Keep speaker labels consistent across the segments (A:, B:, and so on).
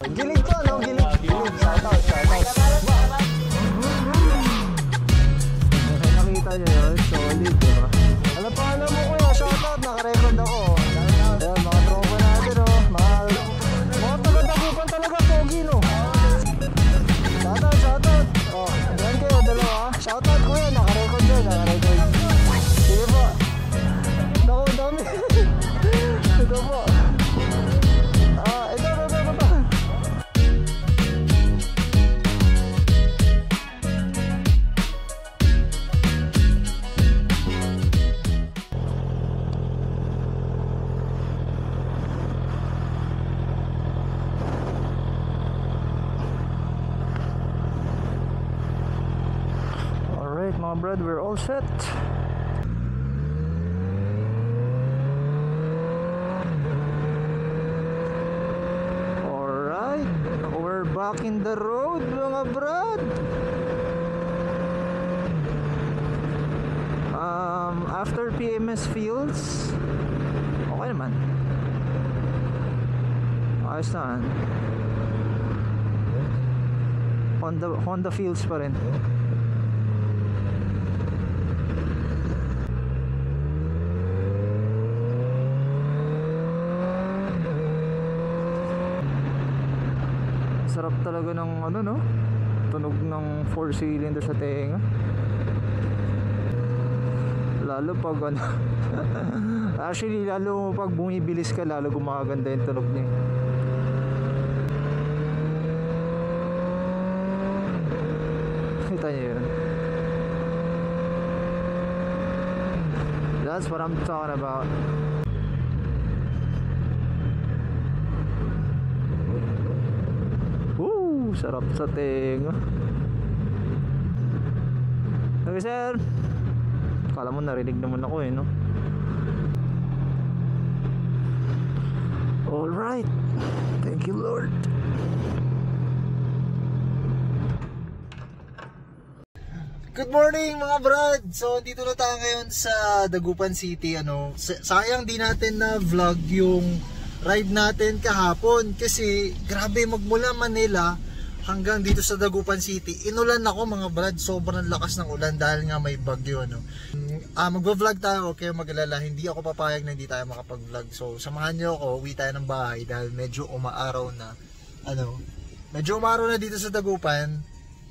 A: Gilig to, no? Gilig. Gilig. Shoutout, shoutout. Nakita nyo yun? Solid, diba? Ano pa alam mo kuya? Shoutout, nakarecord ako. Ayan, mga tropa natin, oh. Mga taga-dagupan talaga, pogi, no? Shoutout, shoutout. Oh, ayan kayo, dalawa. Shoutout kuya, nakarecord yun, nakarecord. Sige po. Naku, dami. Ito po. Ito. Alright mga brad, we're all set. We're back in the road mga brad. After PMS Fields, okay naman. Ayos na. Honda Fields pa rin. Sarap talaga ng ano, no? Tunog ng 4-cylinder sa tenga. Lalo pag ano actually lalo pag bumibilis ka, lalo gumaganda yung tunog niya. Kita niyo yun? That's what I'm talking about. Sarap sa tenga. Okay sir. Kala mo narinig naman ako eh, no? Alright. Thank you Lord. Good morning mga brad. So dito na tayo ngayon sa Dagupan City. Sayang di natin na vlog yung ride natin kahapon kasi grabe, magmula Manila hanggang dito sa Dagupan City, inulan ako mga brad. Sobrang lakas ng ulan dahil nga may bagyo, no? Magva-vlog tayo, okay, mag-alala. Hindi ako papayag na hindi tayo makapag-vlog. So samahan nyo ako, uwi tayo ng bahay dahil medyo umaaraw na. Medyo umaaraw na dito sa Dagupan.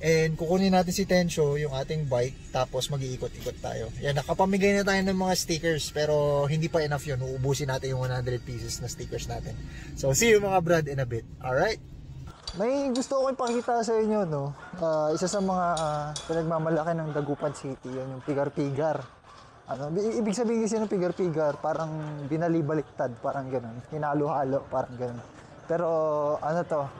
A: And kukunin natin si Tensyo, yung ating bike, tapos mag-iikot-ikot tayo. Yan, nakapamigay na tayo ng mga stickers, pero hindi pa enough yun. Uubusin natin yung 100 pieces na stickers natin. So see you mga brad in a bit. Alright? May gusto ko ipakita sa inyo, no? Isa sa mga pinagmamalaki ng Dagupan City, yan yung pigar-pigar. Ibig sabihin kasi ng pigar-pigar, parang binalibaliktad, parang gano'n. Hinalo-halo, parang gano'n. Pero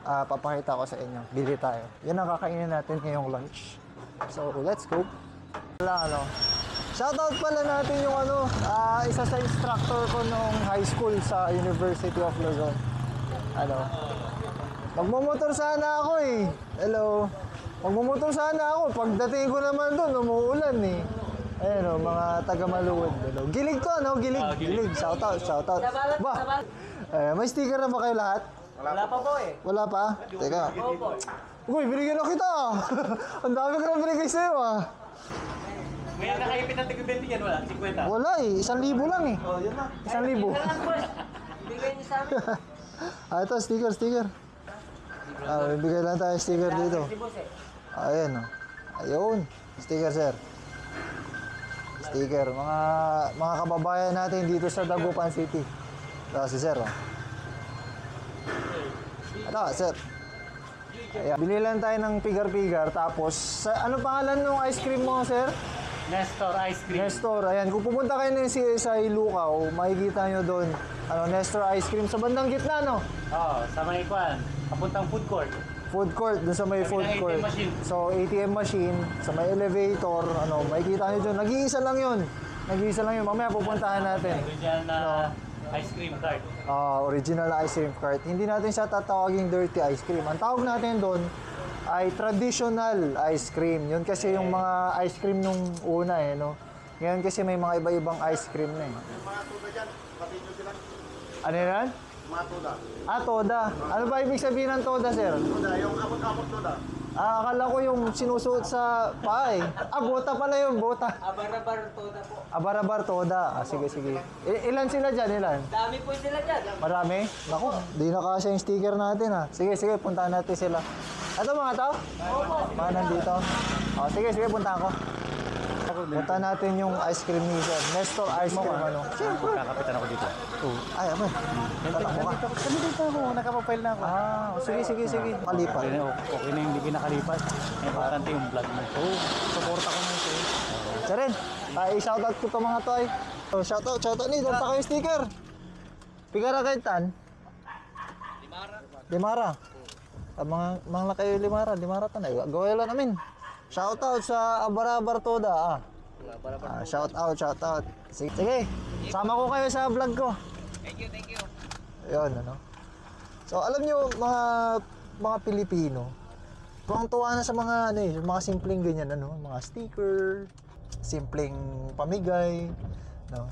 A: papakita ko sa inyo. Bili tayo. Yan ang kakainin natin ngayong lunch. So, let's go. Shoutout pala natin yung isa sa instructor ko nung high school sa University of Luzon. Magmumotor sana ako eh. Hello. Magmumotor sana ako. Pagdating ko naman doon, umuulan eh. Ayan mga taga-Maluwod. Gilig to, no? Gilig. Shoutout. Ba? May sticker na ba kayo lahat?
B: Wala pa po eh.
A: Wala pa? Teka. Uy, binigyan na kita. Ang dami ko na binigay sa'yo ah.
B: May nakaipit na tig-20 yan, wala? 50?
A: Wala eh. 1,000 lang eh.
B: Oh, yun na.
A: 1,000.
B: Bigay niyo sa amin.
A: Ito, sticker. Bibigay lang tayo sticker dito. Ayan o. Ayun. Sticker sir. Sticker. Mga kababayan natin dito sa Dagupan City. Ito si sir o. Ito sir. Ayan. Bili lang tayo ng pigar-pigar. Tapos, ano pangalan ng ice cream mo sir?
B: Nestor Ice Cream.
A: Nestor. Ayan. Kung pupunta kayo ng CSI Lucao, makikita nyo doon. Nestor Ice Cream. Sa bandang gitna, no?
B: Oo, sa may kwan. Papuntang food court.
A: Food court, doon sa may food court. So, ATM machine, sa may elevator, makikita nyo doon. Nag-iisa lang yun. Mamaya pupuntahan natin.
B: Original na ice cream cart.
A: Original na ice cream cart. Hindi natin siya tatawaging dirty ice cream. Ang tawag natin doon ay traditional ice cream. Yun kasi yung mga ice cream nung una eh, no? Ngayon kasi may mga iba-ibang ice cream na eh. Ano yan?
C: Mga toda.
A: Ah, toda. Ano ba ibig sabihin ng toda, sir?
C: Toda, yung abot-abot toda.
A: Ah, akala ko yung sinusuot sa paa eh. Ah, bota pala yun, bota.
B: Abarabar toda po.
A: Abarabar toda. Ah, sige, sige. Ilan sila dyan, ilan?
B: Dami po sila dyan.
A: Marami? Naku, di na kasya yung sticker natin ha. Sige, sige, puntahan natin sila. Ito mga to?
B: Opo.
A: Mga nandito. Oh, sige, sige, puntahan ko. Puntahan natin yung ice cream ni Sir. Nestor ice cream, ano?
C: Siyempre. Kakapitan ako dito.
A: Ay, abay. Tatakbo ka.
C: Nandito ako, nakapapile na ako.
A: Ah, sige, sige, sige. Kalipat.
C: Okay na yung hindi kinakalipat. Importante yung vlog mo. Oo, supporta ko na ito.
A: Saren, i-shoutout ko to mga to ay. Oh, shoutout ni. Doon pa kayo sticker. Pigara kayo tan? Limara. Mga kayo limara tan ay. Gawin lang namin. Shoutout sa Abarabar Toda. Shoutout. Sige, sige. Sama ko kayo sa vlog ko.
B: Thank you.
A: Ayun, ano. So, alam nyo, mga Pilipino, tuwang-tuwa na sa mga, ano eh, mga simpleng ganyan, ano, mga sticker, simpleng pamigay, no.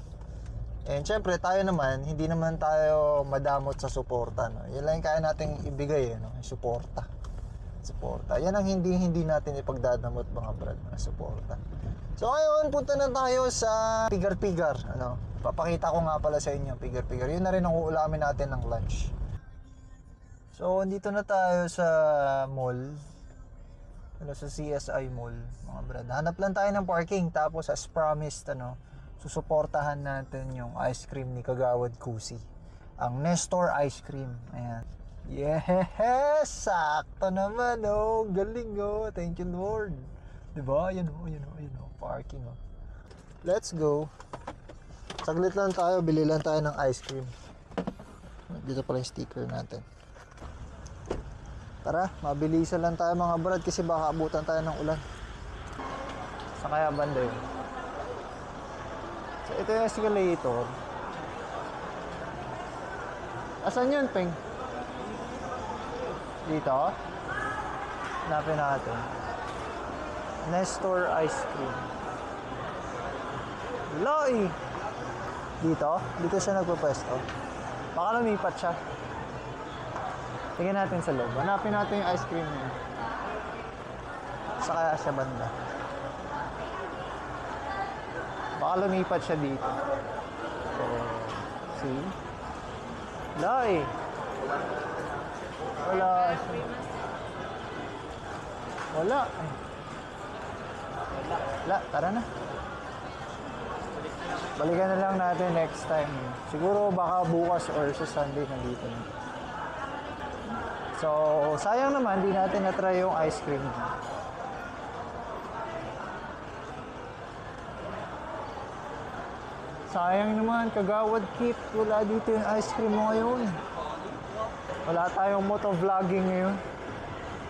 A: And syempre, tayo naman, hindi naman tayo madamot sa suporta, no. Yan lang yung kaya nating ibigay, no, suporta. Yan ang hindi natin ipagdadamot, mga brad, na suporta. So ngayon, punta na tayo sa pigar-pigar, ano. Papakita ko nga pala sa inyo, pigar-pigar. Yun na rin ang uulamin natin ng lunch. So, dito na tayo sa mall. Ano, sa CSI Mall, mga brad. Hanap lang tayo ng parking, tapos as promised, ano, susuportahan natin yung ice cream ni Kagawad Kusi. Ang Nestor Ice Cream. Ayan. Yes! Sakto naman, oh. Galing, oh. Thank you, Lord. Diba? Ayan, oh. Parking, oh. Let's go. Saglit lang tayo. Bili lang tayo ng ice cream. Dito pala yung sticker natin. Tara, mabilisan lang tayo, mga brad, kasi baka abutan tayo ng ulan. Sa kaya banda yun. So, ito yung escalator. Asan yun, Peng? Dito? Hanapin natin. Nestor Ice Cream. Loy! Dito? Dito siya nagpapwesto. Baka lumipat siya. Tingnan natin sa loob. Hanapin natin yung ice cream niya. Sa kaya siya banda. Baka lumipat siya dito. So, see? Loy! Wala. Wala. Wala. Tara na. Balikan na lang natin next time. Siguro baka bukas or sa Sunday nandito na. So, sayang naman, di natin na-try yung ice cream. Sayang naman, Kagawad Kit, wala dito yung ice cream mo ngayon. Wala tayong motovlogging ngayon.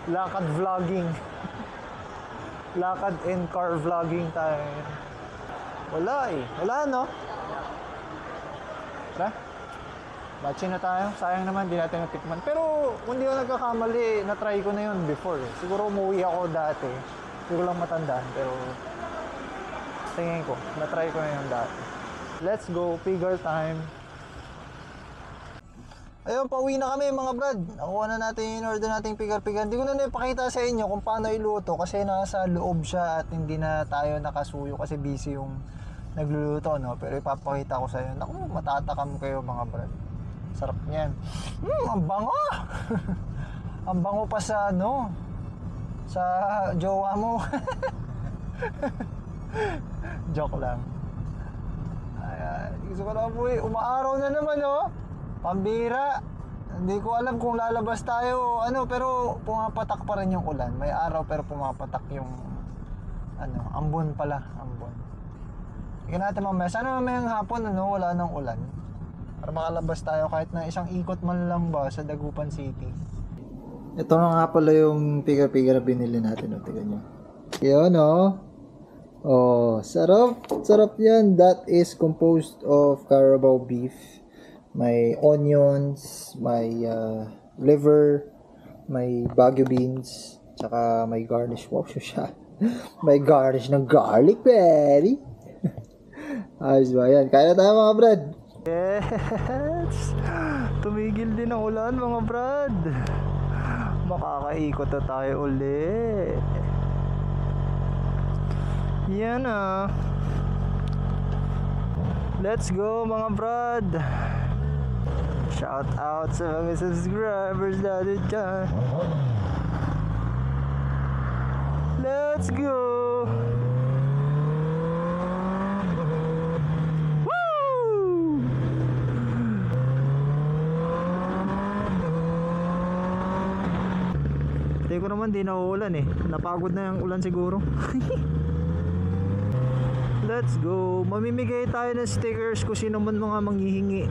A: Lakad vlogging. Lakad and car vlogging tayo ngayon. Wala eh. Wala, no? Tara. Matching na tayo. Sayang naman, di natin natikman. Pero, kung di ko nagkakamali, na-try ko na yun before eh. Siguro umuwi ako dati. Hindi ko lang matandaan. Pero, tingin ko, na-try ko na yun dati. Let's go. Figure time. Ayun, pauwi na kami, mga brad. Nakuha na natin yung order nating pigar-pigar. Hindi ko na napakita sa inyo kung paano iluto kasi nasa loob siya at hindi na tayo nakasuyo kasi busy yung nagluluto, no? Pero ipapakita ko sa inyo. Naku, matatakam kayo, mga brad. Sarap niyan. Ang bango! Ang bango pa sa, ano, sa jowa mo. Joke lang. Ayan. Gusto ko na po eh. Umaaraw na naman, oh. Pambira. Hindi ko alam kung lalabas tayo, ano, pero pumapatak pa rin yung ulan. May araw pero pumapatak yung, ano, ambon pala. Ambon. Tingnan natin mamaya. Sana mamayang hapon, ano, wala nang ulan. Para makalabas tayo kahit na isang ikot man lang ba sa Dagupan City. Ito nga pala yung pigar-pigar na binili natin. O, tignan nyo. Yun, oh. Oh, sarap. Sarap yan. That is composed of Carabao beef. May onions, may liver, may Baguio beans, tsaka may garnish. Wow, siya. May garnish ng garlic berry. Ayos ba yan? Kaya na tayo, mga brad. Yes! Tumigil din ang ulan mga brad. Makakaikot na tayo uli. Yan ah. Let's go mga brad. Shout out sa mga subscribers natin dyan. Let's go. Woo! Hindi ko naman di nauulan eh. Napagod na yung ulan siguro. Let's go. Mamimigay tayo ng stickers kung sino man mga manghihingi.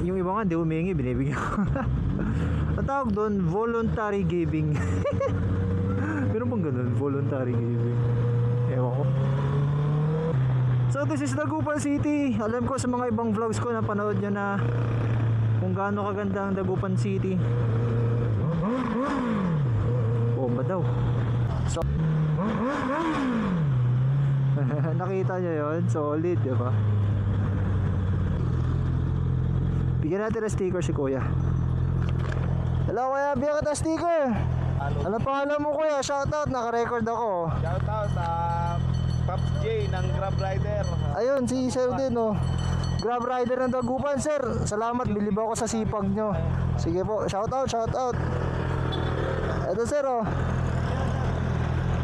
A: Yung iba nga di humingi, binibigyan ko. Ang tawag doon, voluntary giving. Meron bang ganun? Voluntary giving. Ewan ko. So this is Dagupan City. Alam ko sa mga ibang vlogs ko napanood nyo na kung gaano kaganda ang Dagupan City. Bomba daw. So nakita nyo yun? Solid, diba? Bigyan natin ng sticker si Kuya. Hello Kuya, bigyan kita sticker. Ano pangalan mo Kuya? Shoutout, naka-record ako.
B: Shoutout sa Pops J ng Grab Rider.
A: Ayun, si Sir din oh. Grab Rider ng Dagupan Sir. Salamat, bilib ako sa sipag nyo. Sige po, shoutout, shoutout. Ito Sir oh.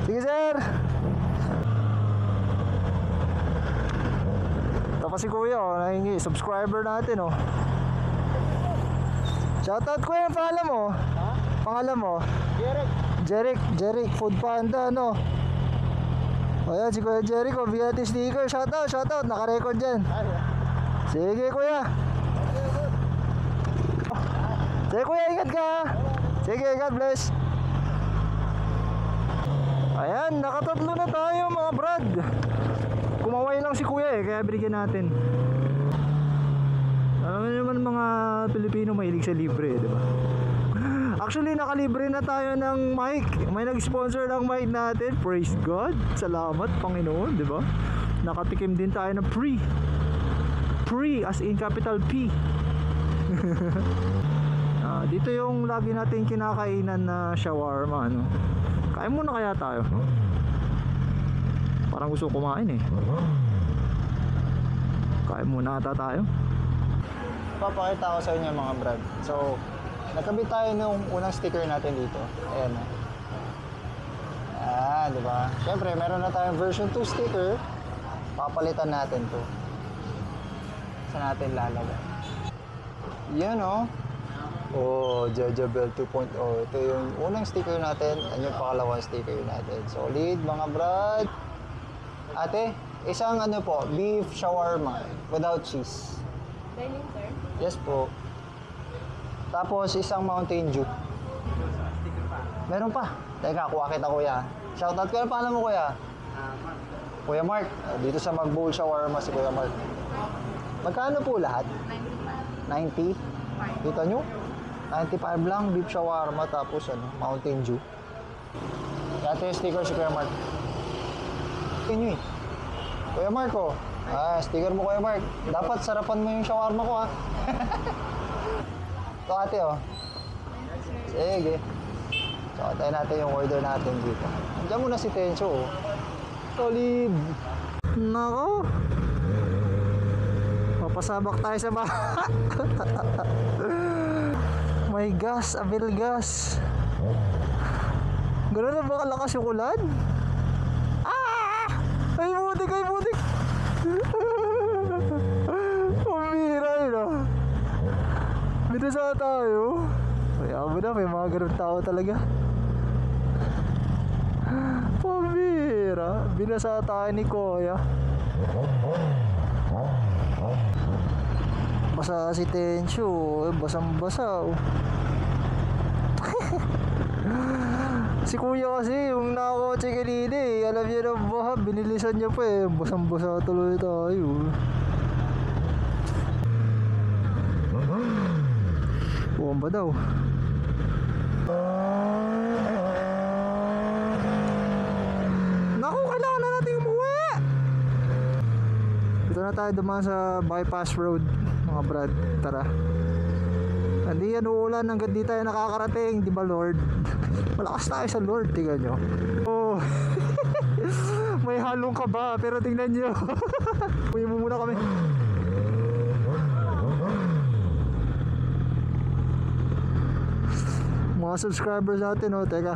A: Sige Sir. Tapos si Kuya oh, nahingi, subscriber natin oh. Shoutout Kuya, ang pangalan mo? Ha? Pangalan mo? Jeric Food Panda no. O yan si Kuya Jeric oh, bigyan natin sticker. Shoutout, naka-record dyan. Sige Kuya. Sige Kuya, ingat ka. Sige, God bless. Ayan, nakatatlo na tayo mga brad. Kumaway lang si Kuya eh, kaya binigyan natin. Alam naman mga Pilipino mahilig sa libre, di ba? Actually, nakalibre na tayo ng mic. May nag-sponsor ng mic natin. Praise God. Salamat, Panginoon, di ba? Nakatikim din tayo ng free. Free as in capital P. Dito yung lagi natin kinakainan na shawarma, ano? Kain muna kaya tayo. Parang gusto kumain eh. Kain muna ata tayo. Papakita ko sa inyo mga brad. So, nagkabit tayo nung unang sticker natin dito. Ayan o. Di ba? Siyempre, meron na tayong version 2 sticker. Papalitan natin to. Saan natin lalagay? Yan o. Jajabel 2.0. Ito yung unang sticker natin. Yan yung pakalawang sticker natin. Solid mga brad. Ate, isang ano po, beef shawarma without cheese.
D: Dining, sir?
A: Yes po. Tapos isang Mountain Dew. Meron pa. Teka, kuha kita Kuya. Shoutout ko. Ano pangalan mo Kuya?
B: Mark.
A: Kuya Mark. Dito sa Mag-Bowl Shawarma si Kuya Mark. Magkano po lahat? 90? Kita nyo? 95 lang beef shawarma tapos ano, Mountain Dew. Dati yung sticker si Kuya Mark. Inyo eh. Kuya Mark oh. Sticker mo Kuya Mark. Dapat sarapan mo yung shawarma ko ha. Ito ate oh. Sige. So tayo natin yung order natin dito. Andiyan muna si Tencho oh. Solid. Nako. Papasabak tayo sa may gas, abil gas. Gano'n na ba kalakas yung ulan? Ay butik, ay butik. Pumira yun ah. Binasa tayo. Kaya mo na, may mga ganun tao talaga. Pumira. Binasa tayo ni Kuya. Basa si Tencho. Basang-basa oh. Si Kuya kasi, yung nakakotse kanina eh. Alam niya na baha, binilisan niya pa eh. Basang-basa tuloy tayo. Bomba daw. Naku, kailangan na natin umuwi. Dito na tayo dumaan sa bypass road. mga brad. Tara. Hindi yan uulan hanggang di tayo nakakarating, di ba Lord? Malakas tayo sa Lord, tingnan nyo. Oh. May halong kaba, pero tingnan nyo. Uwi mo muna kami. Mga subscribers natin, oh, teka.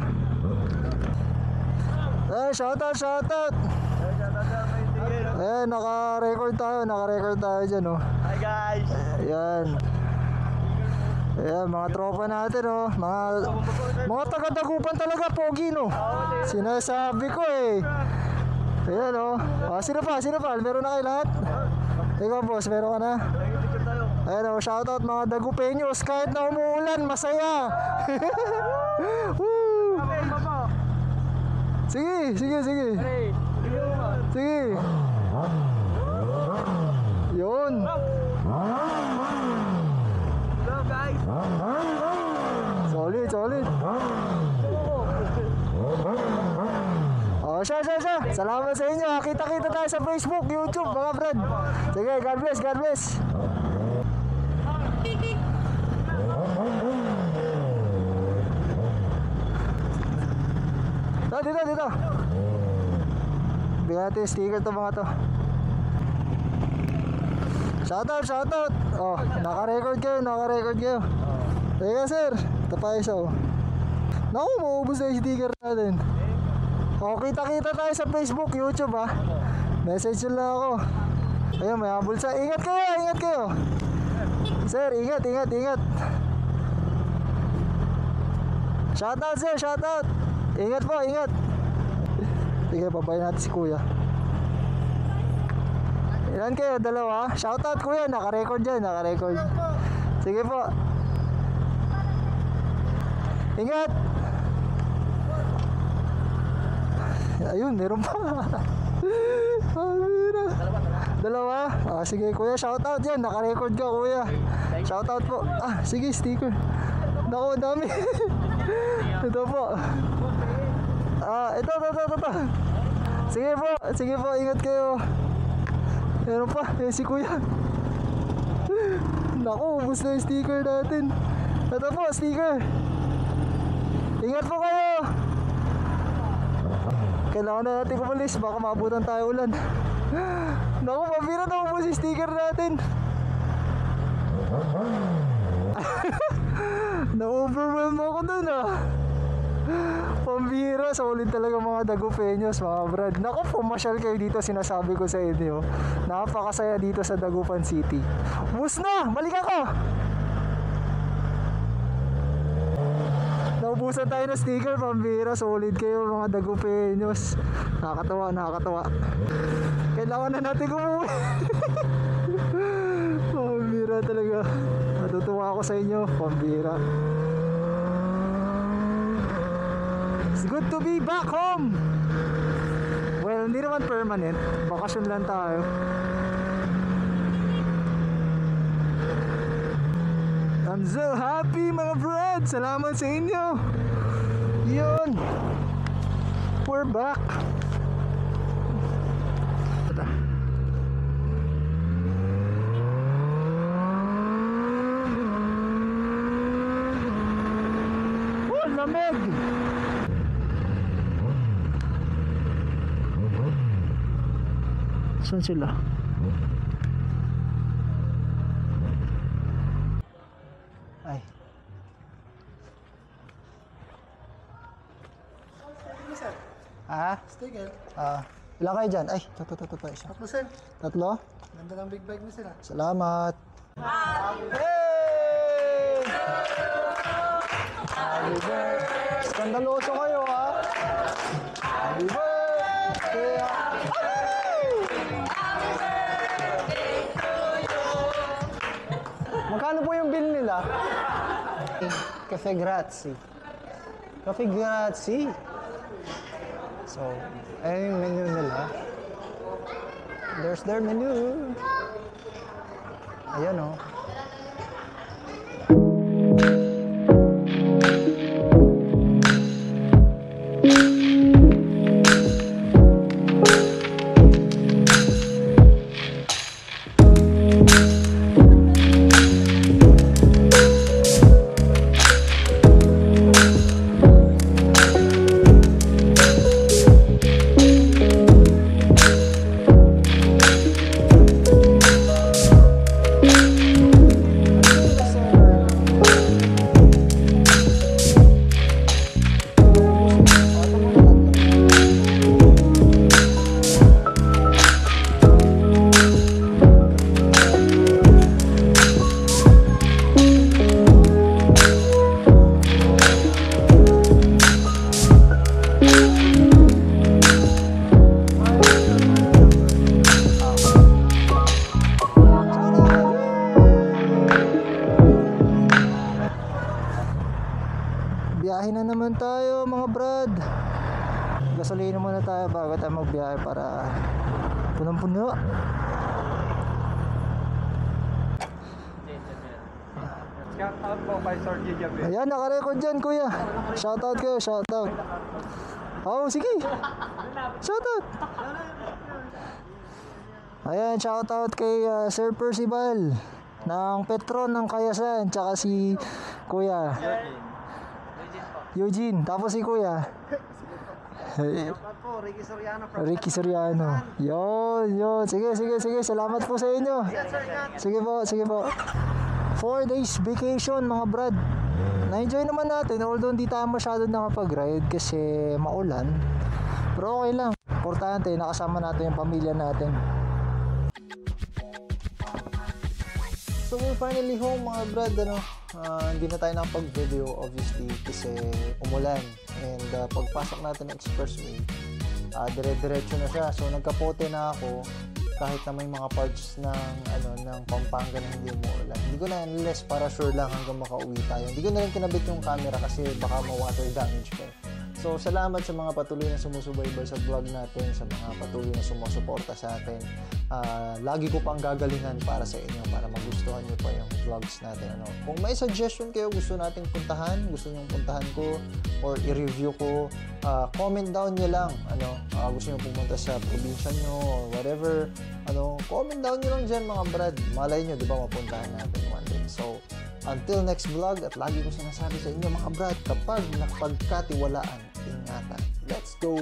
A: Shoutout, shoutout. Naka-record tayo dyan, oh.
C: Hi guys!
A: Ayan. Ayan, mga tropa natin, oh. Mga taga-Dagupan talaga, pogi, no? Sinasabi ko, eh. Ayan, oh. Sino pa? Meron na kayo lahat? Ikaw, boss, meron ka na? Ayan, oh, shoutout mga Dagupeños. Kahit na umuulan, masaya. Woo! Sige. Sige. Yun.
C: Hello guys!
A: Solid. Oh, siya. Salamat sa inyo. Kita-kita tayo sa Facebook, YouTube, mga brad. Sige, God bless. Dito. Bigyan natin sticker to mga to. Shoutout. Oh, naka-record kayo. Teka sir, ito pa isa, oh. Naku, maubos na yung sticker natin. Oh, kita-kita tayo sa Facebook, YouTube, ha. Message nyo lang ako. Ayun, may habol sa. Ingat kayo. Sir, ingat. Shoutout sir, shoutout. Ingat po. Sige, babayin natin si kuya. Ilan kayo? Dalawa? Shoutout kuya, naka-record dyan, Sige po. Ingat. Ayun, meron pa. Dalawa? Sige kuya, shoutout yan, naka-record ka kuya. Shoutout po. Sige, sticker. Naku, dami. Ito po. Ito. Sige po, ingat kayo. Meron pa, si kuya. Naku, ubus na yung sticker natin. Ito po, sticker. Ingat po kayo. Kailangan na natin kumalis, baka maabutan tayo ulan. Naku, mabira na ubus yung sticker natin. Na-overwhelm ako dun, Pambira, solid talaga mga Dagupeños, mga brad. Naku, pumasyal kayo dito, sinasabi ko sa inyo. Napakasaya dito sa Dagupan City. Bus na! Balik ako! Naubusan tayo ng sticker, pambira. Solid kayo mga Dagupeños. Nakakatawa. Kailangan na natin kumuwi. Pambira talaga. Natutuwa ako sa inyo, pambira. It's good to be back home. Well, hindi naman permanent. Bakasyon lang tayo. I'm so happy mga brad. Salamat sa inyo. Yun. We're back. Oh, lamig. Saan sila? Ay.
D: Sticker.
A: Ilan kayo dyan? Ay, ito isa.
D: Tatlo sir.
A: Tatlo?
D: Ganda ng big bag mo sir.
A: Salamat. Hey! Happy birthday. Skandaloso kayo, ha? Happy birthday. Magkano po yung bill nila? Cafe Grazie. Cafe Grazie. So, ayun yung menu nila. There's their menu. Ayan, oh. biyahe na naman tayo mga brad. Gasolina muna tayo bago tayo magbiyahe para punong-puno.
B: Shout out po kay Sir Gigabe.
A: Ayan, nakarecord dyan kuya. Shoutout kayo, shoutout. Oh, sige. Shoutout. Ayan, shoutout kay Sir Percival ng Petron ng Kayasan, tsaka si Kuya Eugene, tapos si Kuya Ricky Soriano. Yun. Sige. Salamat po sa inyo. Sige po. 4 days vacation mga brad. Na-enjoy naman natin, although hindi tayo masyado nakapag-ride kasi maulan. Pero okay lang. Importante, nakasama natin yung pamilya natin. So we're finally home mga brad, hindi na tayo nakapag-video obviously kasi umulan. And pagpasok natin ng expressway, dire-diretso na siya. So nagkapote na ako kahit na may mga parts ng Pampanga na hindi umuulan. Hindi ko na unless para sure lang hanggang makauwi tayo. Hindi ko na rin kinabit yung camera kasi baka ma-water damage pa. So, salamat sa mga patuloy na sumusubaybay sa vlog natin, sa mga patuloy na sumusuporta sa atin. Lagi ko pang gagalingan para sa inyo, para magustuhan nyo pa yung vlogs natin. Kung may suggestion kayo, gusto nating puntahan, gusto nyong puntahan ko, or i-review ko, comment down nyo lang. Gusto nyo pumunta sa probinsya nyo, or whatever. Comment down nyo lang dyan mga brad. Malay nyo, di ba, mapuntahan natin one day. So, until next vlog, at lagi ko sinasabi sa inyo mga brad, kapag napagkatiwalaan, ingatan. Let's go!